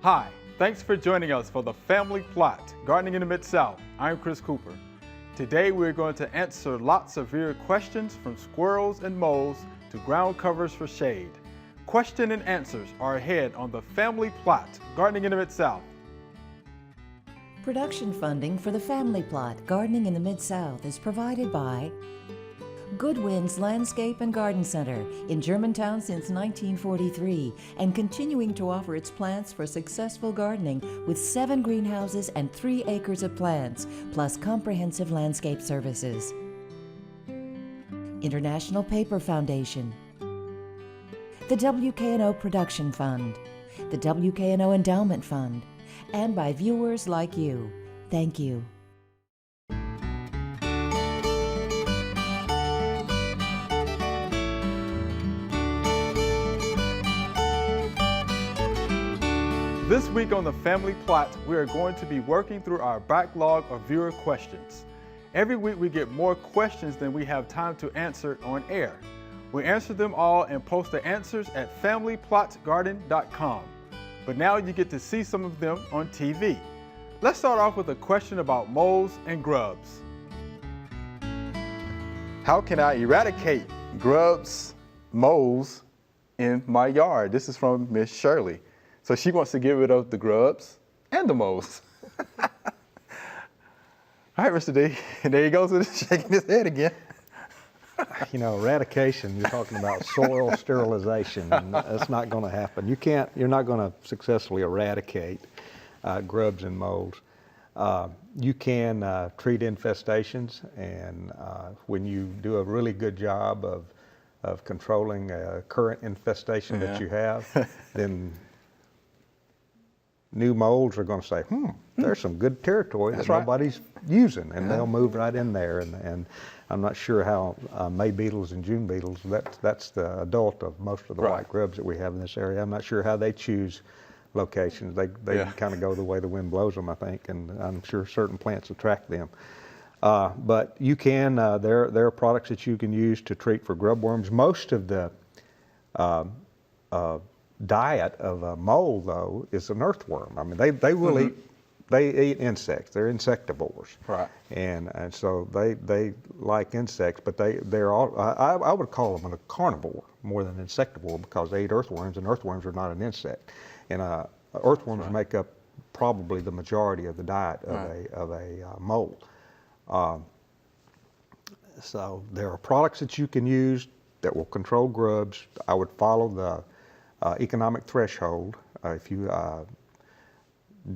Hi, thanks for joining us for the Family Plot, Gardening in the Mid-South. I'm Chris Cooper. Today we're going to answer lots of viewer questions from squirrels and moles to ground covers for shade. Question and answers are ahead on the Family Plot, Gardening in the Mid-South. Production funding for the Family Plot, Gardening in the Mid-South is provided by Goodwin's Landscape and Garden Center in Germantown since 1943 and continuing to offer its plants for successful gardening with 7 greenhouses and 3 acres of plants, plus comprehensive landscape services. International Paper Foundation, the WKNO Production Fund, the WKNO Endowment Fund, and by viewers like you. Thank you. This week on the Family Plot, we are going to be working through our backlog of viewer questions. Every week we get more questions than we have time to answer on air. We answer them all and post the answers at familyplotgarden.com. But now you get to see some of them on TV. Let's start off with a question about moles and grubs. How can I eradicate grubs, moles in my yard? This is from Miss Shirley. So she wants to get rid of the grubs and the moles. All right, Mr. D, there he goes, shaking his head again. You know, eradication, you're talking about soil sterilization, and that's not going to happen. You're not going to successfully eradicate grubs and moles. You can treat infestations, and when you do a really good job of controlling a current infestation that you have, then new moles are going to say, there's some good territory that nobody's using, and they'll move right in there. And I'm not sure how May beetles and June beetles, that's the adult of most of the white grubs that we have in this area. I'm not sure how they choose locations. They kind of go the way the wind blows them, I think, and I'm sure certain plants attract them. But you can, there are products that you can use to treat for grub worms. Most of the diet of a mole, though, is an earthworm. I mean, they will eat, they eat insects. They're insectivores. Right. And so they like insects, but they're all, I would call them a carnivore more than an insectivore because they eat earthworms, and earthworms are not an insect. And earthworms make up probably the majority of the diet of a mole. So there are products that you can use that will control grubs. I would follow the economic threshold. If you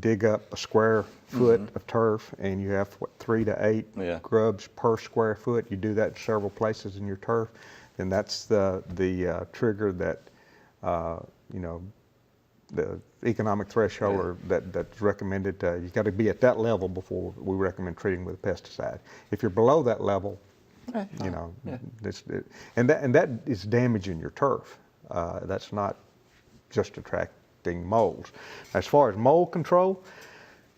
dig up a square foot of turf and you have 3 to 8 grubs per square foot, you do that in several places in your turf, then that's the trigger that you know, the economic threshold or that's recommended. You got to be at that level before we recommend treating with a pesticide. If you're below that level, you know, and that is damaging your turf. That's not just attracting moles. As far as mole control,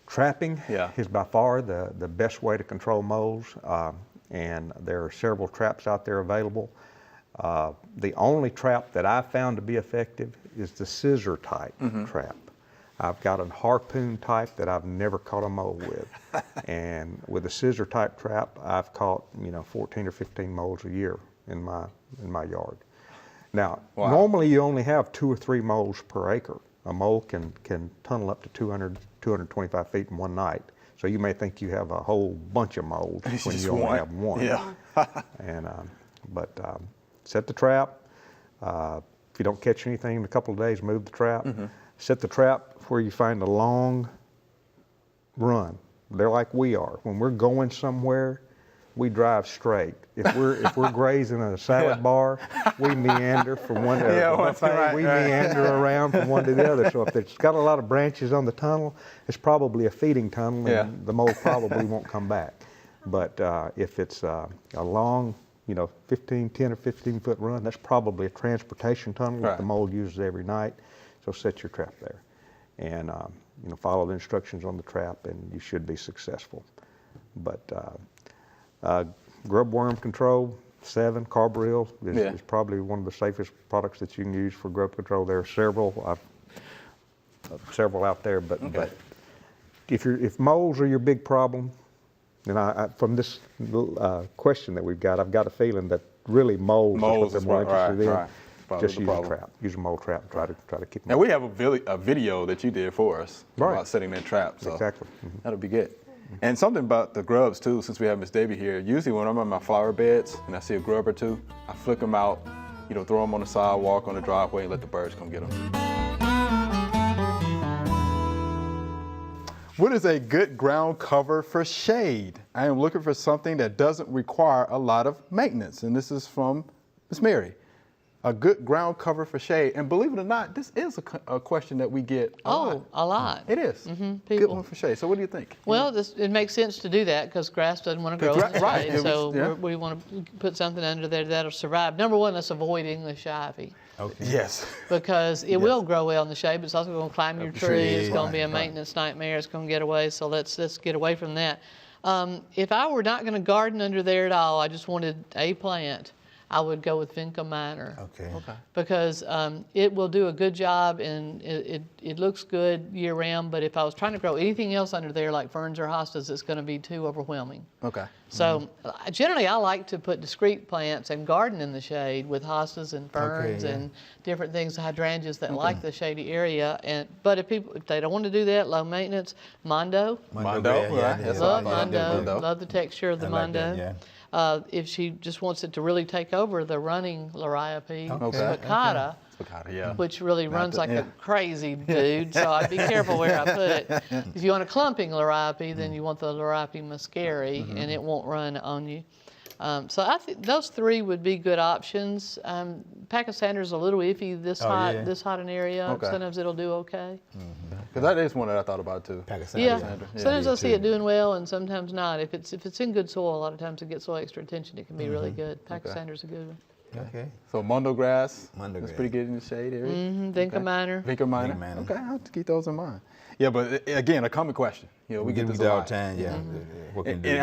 trapping is by far the best way to control moles, and there are several traps out there available. The only trap that I've found to be effective is the scissor type trap. I've got a harpoon type that I've never caught a mole with. And with a scissor type trap, I've caught 14 or 15 moles a year in my yard. Now, normally you only have 2 or 3 moles per acre. A mole can tunnel up to 200, 225 feet in one night. So you may think you have a whole bunch of moles when you only have one. And but set the trap. If you don't catch anything in a couple of days, move the trap. Set the trap where you find a long run. They're like we are. When we're going somewhere, we drive straight. If we're grazing a salad bar, we meander from one to the other. We meander around from one to the other. So if it's got a lot of branches on the tunnel, it's probably a feeding tunnel, and the mole probably won't come back. But if it's a long, 10 or 15 foot run, that's probably a transportation tunnel that the mole uses every night. So set your trap there, and follow the instructions on the trap, and you should be successful. But grub worm control, 7 carbaryl is probably one of the safest products that you can use for grub control. There are several. I've several out there, but if moles are your big problem, then from this question that we've got, I've got a feeling that really moles are what they're more interested in. Right. Just use a trap. Use a mole trap. Try to keep them. And we have a video that you did for us about setting that trap. So exactly. That'll be good. And something about the grubs too, since we have Miss Davy here, usually when I'm on my flower beds and I see a grub or two, I flick them out, throw them on the sidewalk, on the driveway, and let the birds come get them. What is a good ground cover for shade? I am looking for something that doesn't require a lot of maintenance. And this is from Miss Mary. A good ground cover for shade. And believe it or not, this is a question that we get a lot. A lot. It is. Good one for shade. So what do you think? Well, it makes sense to do that because grass doesn't want to grow in the Right. shade. So we want to put something under there that'll survive. Number one, let's avoid English ivy. Okay. Yes. Because it will grow well in the shade, but it's also going to climb your tree. It's going to be a maintenance nightmare. It's going to get away. So let's get away from that. If I were not going to garden under there at all, I just wanted a plant, I would go with Vinca minor. Okay. Because it will do a good job and it looks good year round, but if I was trying to grow anything else under there like ferns or hostas, it's going to be too overwhelming. Okay. So generally I like to put discrete plants and garden in the shade with hostas and ferns and different things, hydrangeas that like the shady area. But if they don't want to do that, low maintenance, Mondo. Mondo, right. Love Mondo. Love the texture of the Mondo. That, yeah. If she just wants it to really take over the running Liriope spicata, which really runs like a crazy dude, so I'd be careful where I put it. If you want a clumping Liriope, then you want the Liriope muscari, and it won't run on you. So I think those three would be good options. Pachysandra a little iffy this hot an area. Okay. Sometimes it'll do okay. Because that is one that I thought about too. Yeah. Sometimes I see it doing well, and sometimes not. If it's in good soil, a lot of times it gets so extra attention, it can be really good. Pachasandra's a good one. Okay. So Mondo grass. Mondo that's grass. pretty good in the shade area. Vinca minor. Vinca minor. Vinca minor. Okay, I have to keep those in mind. Yeah, but again, a common question. We get this all lot. the time. Yeah. What can do? And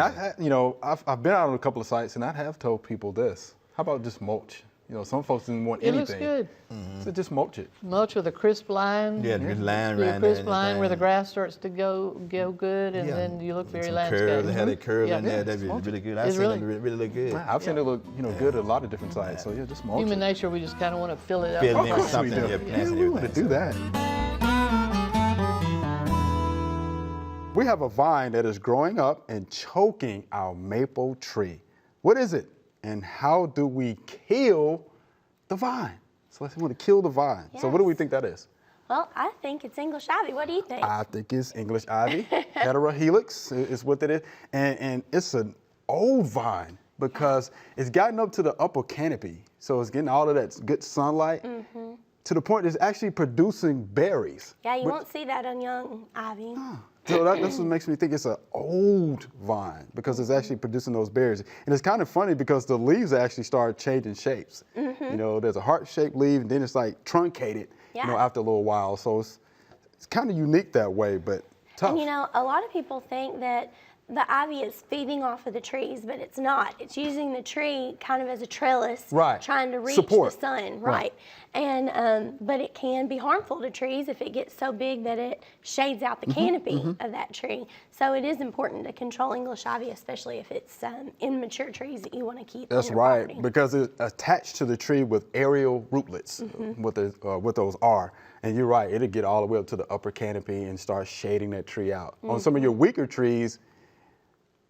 I've been out on a couple of sites, and I have told people this. How about just mulch? Some folks didn't want anything. It looks good. So just mulch it. Mulch with a crisp line. Yeah, the line Do a around crisp there, line where the everything. grass starts to go good, and Yeah. then you look very Some landscape. curve, they had a curve Yeah. in there. That'd be really good. I've It's seen really- it really look good. I've seen it look, good at a lot of different sites. So yeah, just mulch Human it. nature, we just kind of want to fill it up. Fill it in Of with course we something. do. Yeah, plants and we want to everything, do so. that. We have a vine that is growing up and choking our maple tree. What is it, and how do we kill the vine? So let's want to kill the vine. So what do we think that is? Well, I think it's English ivy. What do you think? I think it's English ivy. Heterohelix is what it is. And it's an old vine because it's gotten up to the upper canopy. So it's getting all of that good sunlight to the point it's actually producing berries. Yeah, you won't see that on young ivy. So that's what makes me think it's an old vine because it's actually producing those berries. And it's kind of funny because the leaves actually start changing shapes. There's a heart-shaped leaf and then it's like truncated, after a little while. So it's kind of unique that way, but tough. And a lot of people think that the ivy is feeding off of the trees, but it's not. It's using the tree kind of as a trellis, Right. trying to reach Support. the sun, Right. right? And but it can be harmful to trees if it gets so big that it shades out the canopy of that tree. So it is important to control English ivy, especially if it's immature trees that you want to keep. That's on your right, property. because it's attached to the tree with aerial rootlets, what those are. And you're right, it'll get all the way up to the upper canopy and start shading that tree out. On some of your weaker trees,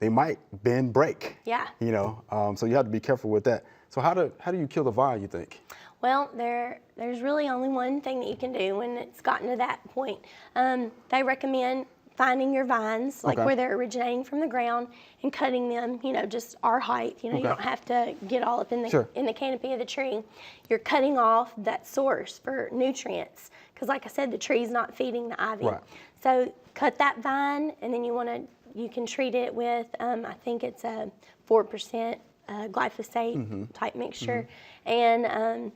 they might bend, break. Yeah. So you have to be careful with that. So how do you kill the vine, you think? Well, there's really only one thing that you can do when it's gotten to that point. They recommend finding your vines, like where they're originating from the ground, and cutting them, just our height. You don't have to get all up in the canopy of the tree. You're cutting off that source for nutrients, because like I said, the tree's not feeding the ivy. Right. So cut that vine, and then you can treat it with, I think it's a 4% glyphosate type mixture, and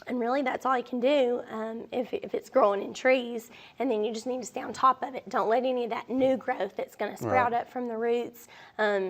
And really, that's all you can do if it's growing in trees. And then you just need to stay on top of it. Don't let any of that new growth that's going to sprout up from the roots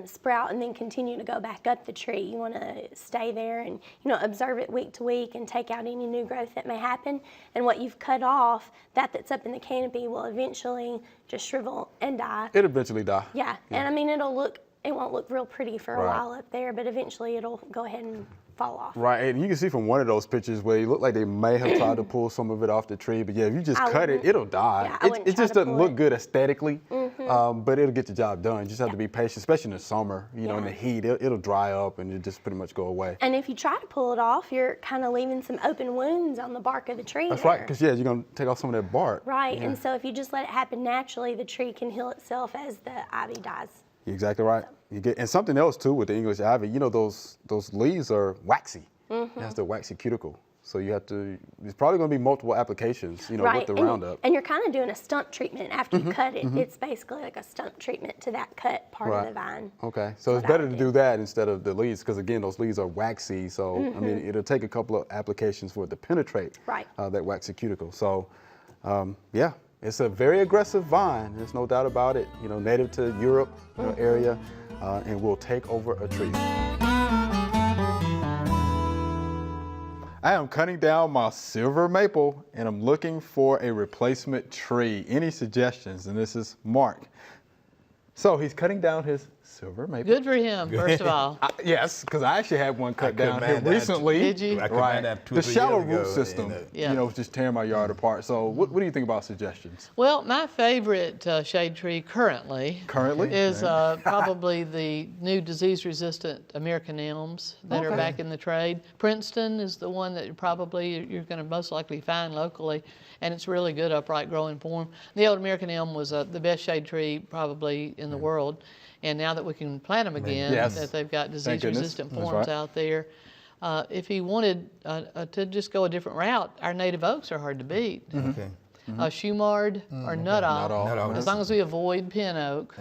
sprout and then continue to go back up the tree. You want to stay there and observe it week to week and take out any new growth that may happen. And what you've cut off, that's up in the canopy, will eventually just shrivel and die. It'll eventually die. Yeah, and I mean it won't look real pretty for a while up there, but eventually it'll go ahead and fall off. Right, and you can see from one of those pictures where it looked like they may have tried to pull some of it off the tree, but yeah, if you just cut it, it'll die. Yeah, It just doesn't look good aesthetically, but it'll get the job done. You just have to be patient, especially in the summer, in the heat, it'll dry up and it'll just pretty much go away. And if you try to pull it off, you're kind of leaving some open wounds on the bark of the tree. That's right, because you're going to take off some of that bark. Right, and so if you just let it happen naturally, the tree can heal itself as the ivy dies. You're exactly right. And something else too with the English ivy, those leaves are waxy. It has the waxy cuticle. So there's probably going to be multiple applications, with the Roundup. And you're kind of doing a stump treatment after you cut it. It's basically like a stump treatment to that cut part of the vine. Okay, so it's better to do that instead of the leaves, because again, those leaves are waxy. So, I mean, it'll take a couple of applications for it to penetrate that waxy cuticle. So, yeah, it's a very aggressive vine. There's no doubt about it. Native to Europe area, and will take over a tree. I am cutting down my silver maple and I'm looking for a replacement tree. Any suggestions? And this is Mark. So he's cutting down his silver maple. Good for him, first of all. Yes, because I actually had one cut down here recently. Did you? Right. The shallow root system, was just tearing my yard apart. So what do you think about suggestions? Well, my favorite shade tree currently is probably the new disease-resistant American elms that are back in the trade. Princeton is the one that you're going to most likely find locally, and it's really good upright growing form. The old American elm was the best shade tree probably in the world. And now that we can plant them again, that they've got disease-resistant forms out there, if he wanted to just go a different route, our native oaks are hard to beat. Shumard or Nuttall, as long as we avoid pin oak.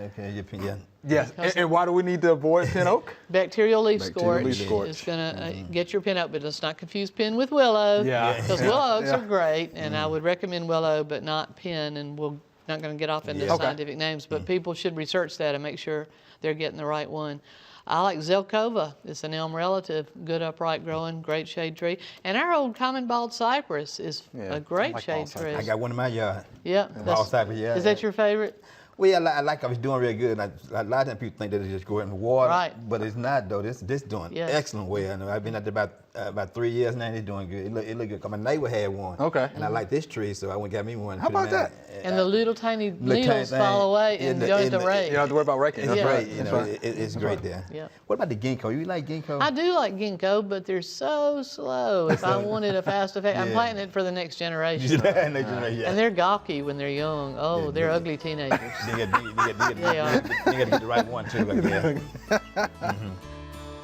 Yes, and why do we need to avoid pin oak? Bacterial leaf scorch is going to get your pin oak, but let's not confuse pin with willow. Because willow oaks are great, and I would recommend willow, but not pin, and we'll not going to get off into scientific names, but people should research that and make sure they're getting the right one. I like Zelkova. It's an elm relative, good upright growing, great shade tree. And our old common bald cypress is a great shade tree. I got one in my yard. Yeah. Bald cypress, Is that your favorite? Well, I like I was doing real good. A lot of times people think that it's just go in the water, but it's not though. This doing excellent well. I know I've been at it about 3 years now, and it's doing good. It look good. Cause my neighbor had one. And I like this tree, so I went and got me one. How about that? And the little tiny needles fall away and you don't have to rake. You don't have to worry about raking. It's great. It's great there. What about the ginkgo? You like ginkgo? I do like ginkgo, but they're so slow. If I wanted a fast effect, I'm planting it for the next generation. And they're gawky when they're young. Oh, they're ugly teenagers. You got to get the right one too.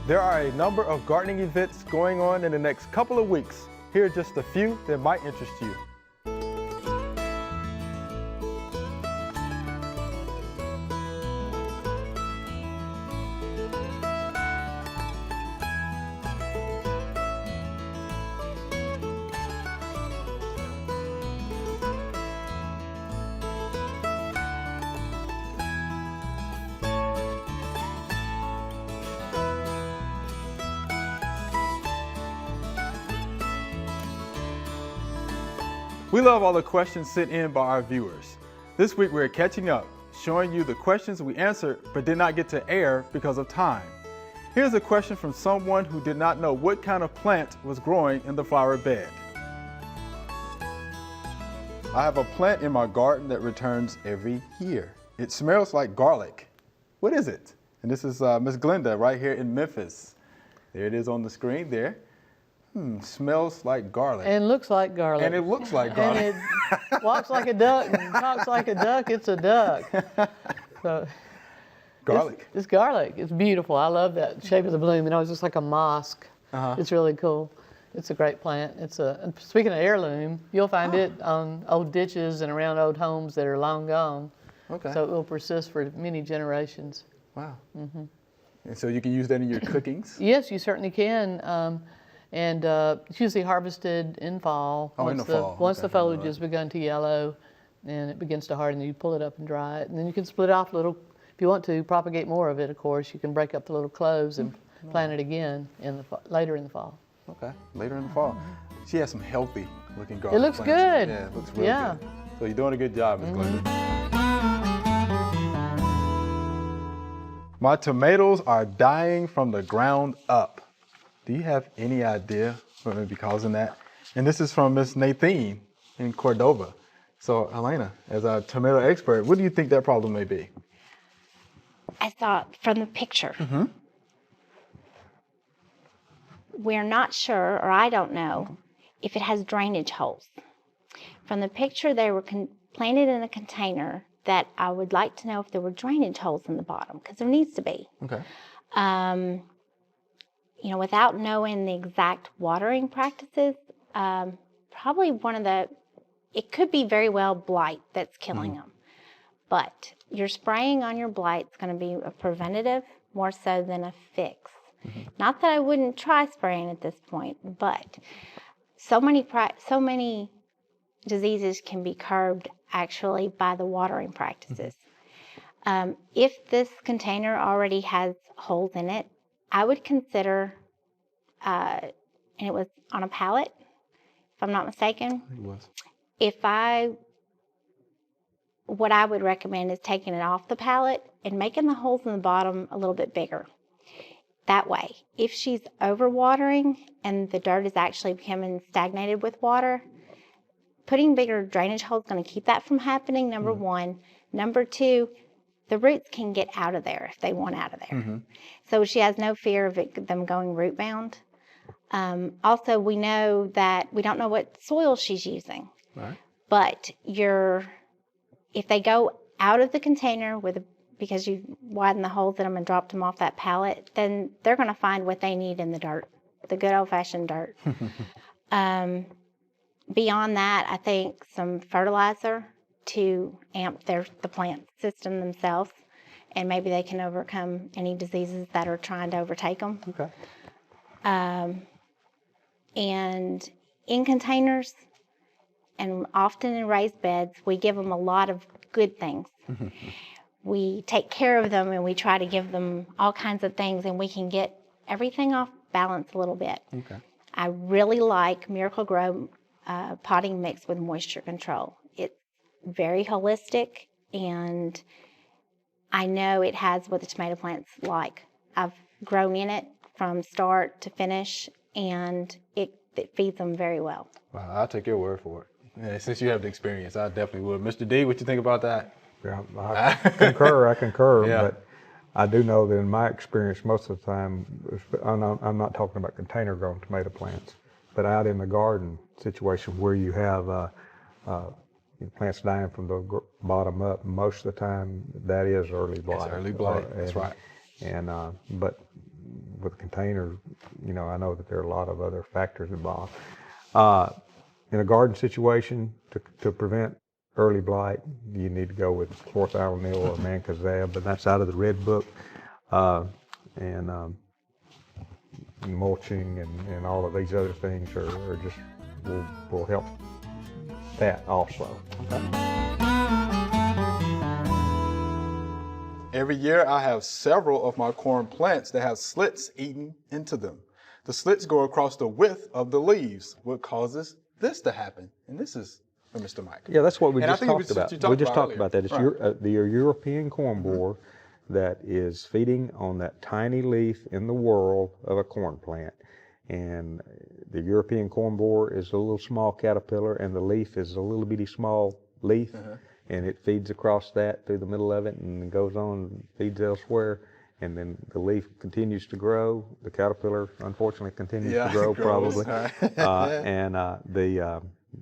There are a number of gardening events going on in the next couple of weeks. Here are just a few that might interest you. We love all the questions sent in by our viewers. This week we're catching up, showing you the questions we answered but did not get to air because of time. Here's a question from someone who did not know what kind of plant was growing in the flower bed. I have a plant in my garden that returns every year. It smells like garlic. What is it? And this is Miss Glenda right here in Memphis. There it is on the screen there. Smells like garlic. And looks like garlic. And it looks like garlic. And it walks like a duck and talks like a duck. It's a duck. So garlic. It's garlic. It's beautiful. I love that shape of the bloom. It always looks like a mosque. It's really cool. It's a great plant. Speaking of heirloom, you'll find it on old ditches and around old homes that are long gone. So it will persist for many generations. Wow. And so you can use that in your cookings? Yes, you certainly can. And it's usually harvested in fall. In the fall. Once the foliage has begun to yellow and it begins to harden, you pull it up and dry it. And then you can split off little, if you want to propagate more of it, of course, you can break up the little cloves and plant it again later in the fall. Okay, later in the fall. She has some healthy looking garden It looks plants. good. Yeah, it looks really good. So you're doing a good job, Ms. Glenda. My tomatoes are dying from the ground up. Do you have any idea what may be causing that? And this is from Miss Nadine in Cordova. So Elena, as a tomato expert, what do you think that problem may be? I thought from the picture. We're not sure, or I don't know, if it has drainage holes. From the picture, they were planted in a container that I would like to know if there were drainage holes in the bottom, because there needs to be. Okay. You know, without knowing the exact watering practices, probably it could be very well blight that's killing them. But your spraying on your blight is going to be a preventative more so than a fix. Not that I wouldn't try spraying at this point, but so many diseases can be curbed actually by the watering practices. If this container already has holes in it, I would consider, and it was on a pallet, if I'm not mistaken. It was. What I would recommend is taking it off the pallet and making the holes in the bottom a little bit bigger. That way, if she's overwatering and the dirt is actually becoming stagnated with water, putting bigger drainage holes is going to keep that from happening, number one. Number two, the roots can get out of there if they want out of there. So she has no fear of them going root bound. Also, we know that we don't know what soil she's using. Right. But if they go out of the container because you widen the holes in them and dropped them off that pallet, then they're going to find what they need in the dirt, the good old-fashioned dirt. Beyond that, I think some fertilizer to amp the plant system themselves, and maybe they can overcome any diseases that are trying to overtake them. Okay. And in containers, and often in raised beds, we give them a lot of good things. We take care of them and we try to give them all kinds of things, and we can get everything off balance a little bit. Okay. I really like Miracle-Gro potting mix with moisture control. It's very holistic, and I know it has what the tomato plants like. I've grown in it from start to finish, and it feeds them very well. Wow, I'll take your word for it. Yeah, since you have the experience, I definitely would. Mr. D, what you think about that? Yeah, I concur, Yeah. but I do know that in my experience, most of the time, I'm not talking about container-grown tomato plants, but out in the garden situation where you have plants dying from the bottom up, most of the time that is early blight. It's early blight, that's right. And but with container, I know that there are a lot of other factors involved. In a garden situation, to prevent early blight, you need to go with chlorothalonil or mancozeb, but that's out of the red book. And mulching and all of these other things are just will help that also. Every year I have several of my corn plants that have slits eaten into them. The slits go across the width of the leaves, what causes this to happen. And this is for Mr. Mike. Yeah, that's what we And I just think talked about. we We just talked earlier. about that. It's Right. the European corn borer that is feeding on that tiny leaf in the whorl of a corn plant. And the European corn borer is a little small caterpillar, and the leaf is a little bitty small leaf, and it feeds across that through the middle of it and goes on and feeds elsewhere. And then the leaf continues to grow. The caterpillar, unfortunately, continues to grow it grows. probably.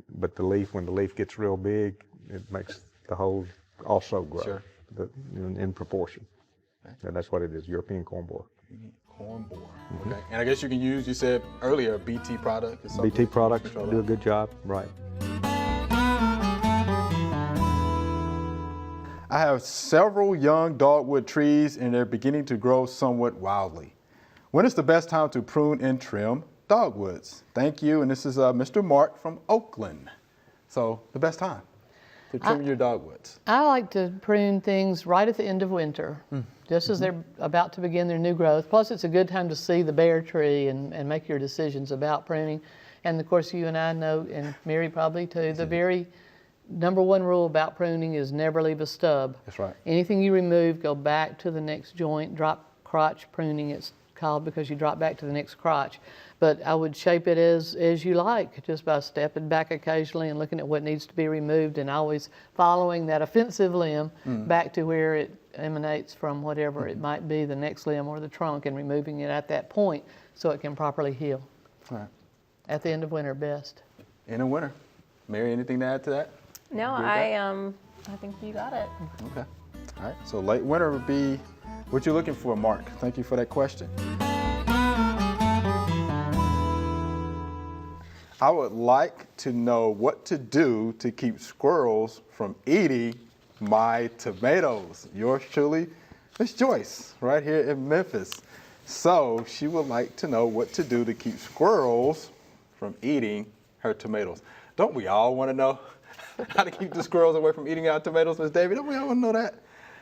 But the leaf, when the leaf gets real big, it makes the whole also grow. Sure. In proportion. And that's what it is, European corn borer. Corn borer. Okay. And I guess you can use, you said earlier, BT product. BT products do a good job, right. I have several young dogwood trees and they're beginning to grow somewhat wildly. When is the best time to prune and trim dogwoods. Thank you. And this is Mr. Mark from Oakland. So the best time to trim your dogwoods. I like to prune things right at the end of winter, just as they're about to begin their new growth. Plus, it's a good time to see the bare tree and make your decisions about pruning. And of course, you and I know, and Mary probably too, the very #1 rule about pruning is never leave a stub. That's right. Anything you remove, go back to the next joint. Drop crotch pruning, it's called, because you drop back to the next crotch. But I would shape it as you like, just by stepping back occasionally and looking at what needs to be removed, and always following that offensive limb back to where it emanates from, whatever it might be, the next limb or the trunk, and removing it at that point so it can properly heal. All right. At the end of winter, best. In the winter. Mary, anything to add to that? No, I think you got it. Okay. All right. So late winter would be what you're looking for, Mark. Thank you for that question. I would like to know what to do to keep squirrels from eating my tomatoes. Yours truly, Miss Joyce, right here in Memphis. So she would like to know what to do to keep squirrels from eating her tomatoes. Don't we all want to know how to keep the squirrels away from eating our tomatoes, Miss Davy? Don't we all want to know that?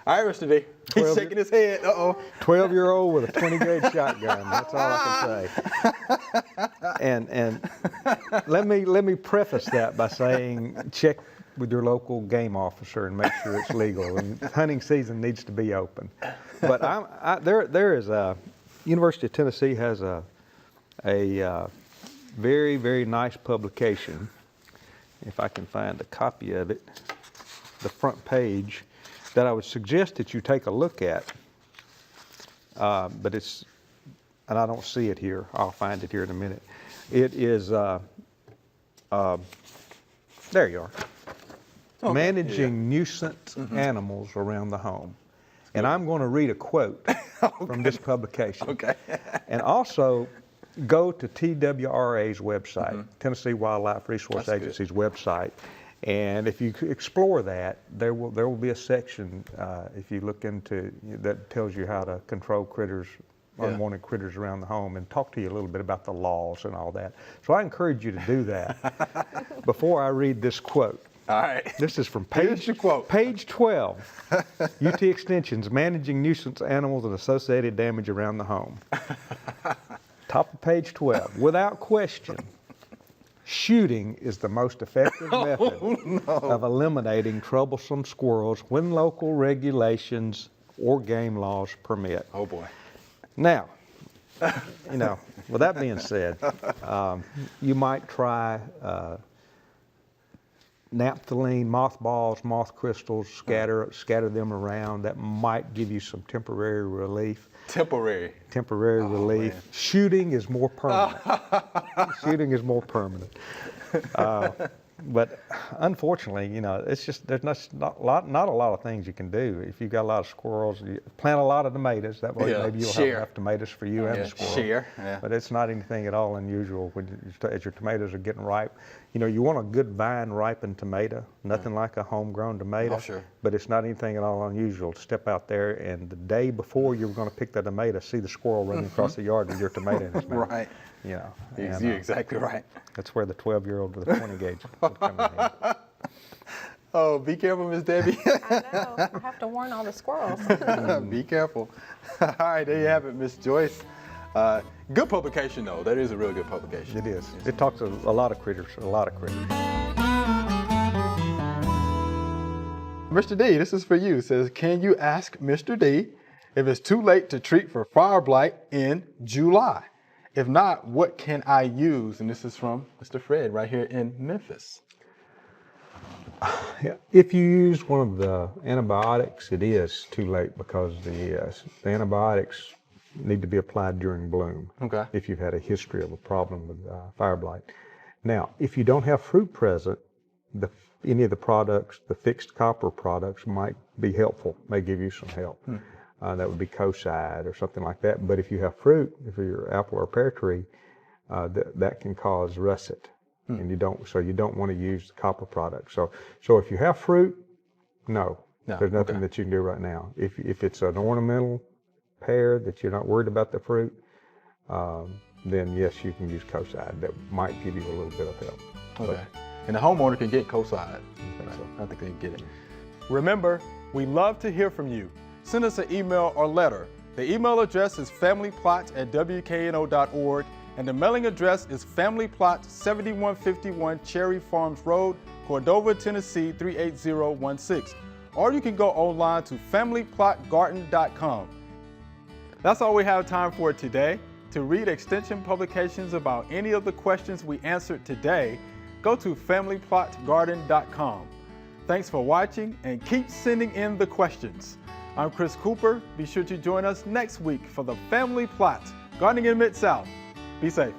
All right, Mr. D. He's shaking his head. Uh-oh. 12-year-old with a 20-gauge shotgun. That's all I can say. And let me preface that by saying check with your local game officer and make sure it's legal. And hunting season needs to be open. But there is a University of Tennessee has a very, very nice publication. If I can find a copy of it, the front page, that I would suggest that you take a look at. But it's, and I don't see it here. I'll find it here in a minute. It is, there you are. Okay. Managing nuisance animals around the home. And I'm going to read a quote from this publication. Okay. And also go to TWRA's website, Tennessee Wildlife Resource Agency's website. And if you explore that, there will be a section, if you look into, that tells you how to control critters, unwanted critters around the home, and talk to you a little bit about the laws and all that. So I encourage you to do that. Before I read this quote. All right. This is from page 12, UT Extension's Managing Nuisance Animals and Associated Damage Around the Home. Top of page 12, without question, shooting is the most effective method of eliminating troublesome squirrels when local regulations or game laws permit. Oh boy. Now, with that being said, you might try naphthalene, mothballs, moth crystals, scatter them around. That might give you some temporary relief. Temporary relief. Man. Shooting is more permanent. Shooting is more permanent. But unfortunately, it's just there's not a lot of things you can do. If you've got a lot of squirrels, you plant a lot of tomatoes. That way, maybe you'll have enough tomatoes for you and the squirrel. But it's not anything at all unusual as your tomatoes are getting ripe. You want a good vine-ripened tomato, nothing like a homegrown tomato. Oh, sure. But it's not anything at all unusual to step out there and the day before you're going to pick that tomato, see the squirrel running across the yard with your tomato in his mouth. Right. You're exactly right. That's where the 12-year-old with a 20 gauge would come in. Oh, be careful, Miss Debbie. I know. I have to warn all the squirrels. Be careful. All right, there you have it, Miss Joyce. Good publication, though. That is a real good publication. It is. It talks to a lot of critters, Mr. D, this is for you. It says, can you ask Mr. D if it's too late to treat for fire blight in July? If not, what can I use? And this is from Mr. Fred right here in Memphis. Yeah. If you use one of the antibiotics, it is too late because the antibiotics need to be applied during bloom. Okay. If you've had a history of a problem with fire blight. Now, if you don't have fruit present, any of the products, the fixed copper products, might be helpful, may give you some help. That would be Coside or something like that. But if you have fruit, if you're apple or pear tree, that can cause russet, and you don't want to use the copper product. So if you have fruit, no, there's nothing that you can do right now. If it's an ornamental pear that you're not worried about the fruit, then yes, you can use Kocide. That might give you a little bit of help. Okay. And the homeowner can get Kocide. Okay. So I think they can get it. Remember, we love to hear from you. Send us an email or letter. The email address is familyplot@wkno.org, and the mailing address is Family Plot, 7151 Cherry Farms Road, Cordova, Tennessee 38016. Or you can go online to familyplotgarden.com. That's all we have time for today. To read Extension publications about any of the questions we answered today, go to familyplotgarden.com. Thanks for watching, and keep sending in the questions. I'm Chris Cooper. Be sure to join us next week for the Family Plot, Gardening in Mid-South. Be safe.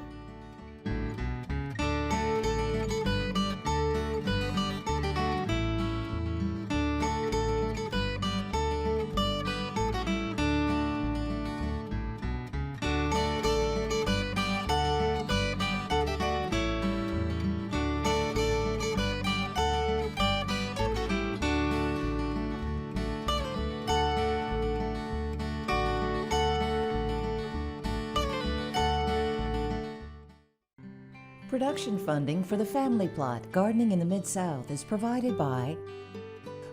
Production funding for the Family Plot, Gardening in the Mid-South is provided by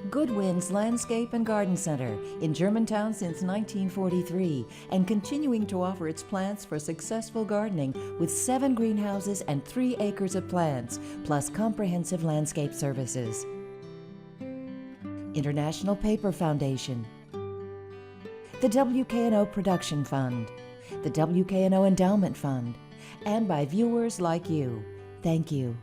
Good Winds Landscape and Garden Center in Germantown since 1943 and continuing to offer its plants for successful gardening with 7 greenhouses and 3 acres of plants, plus comprehensive landscape services. International Paper Foundation, the WKNO Production Fund, the WKNO Endowment Fund, and by viewers like you. Thank you.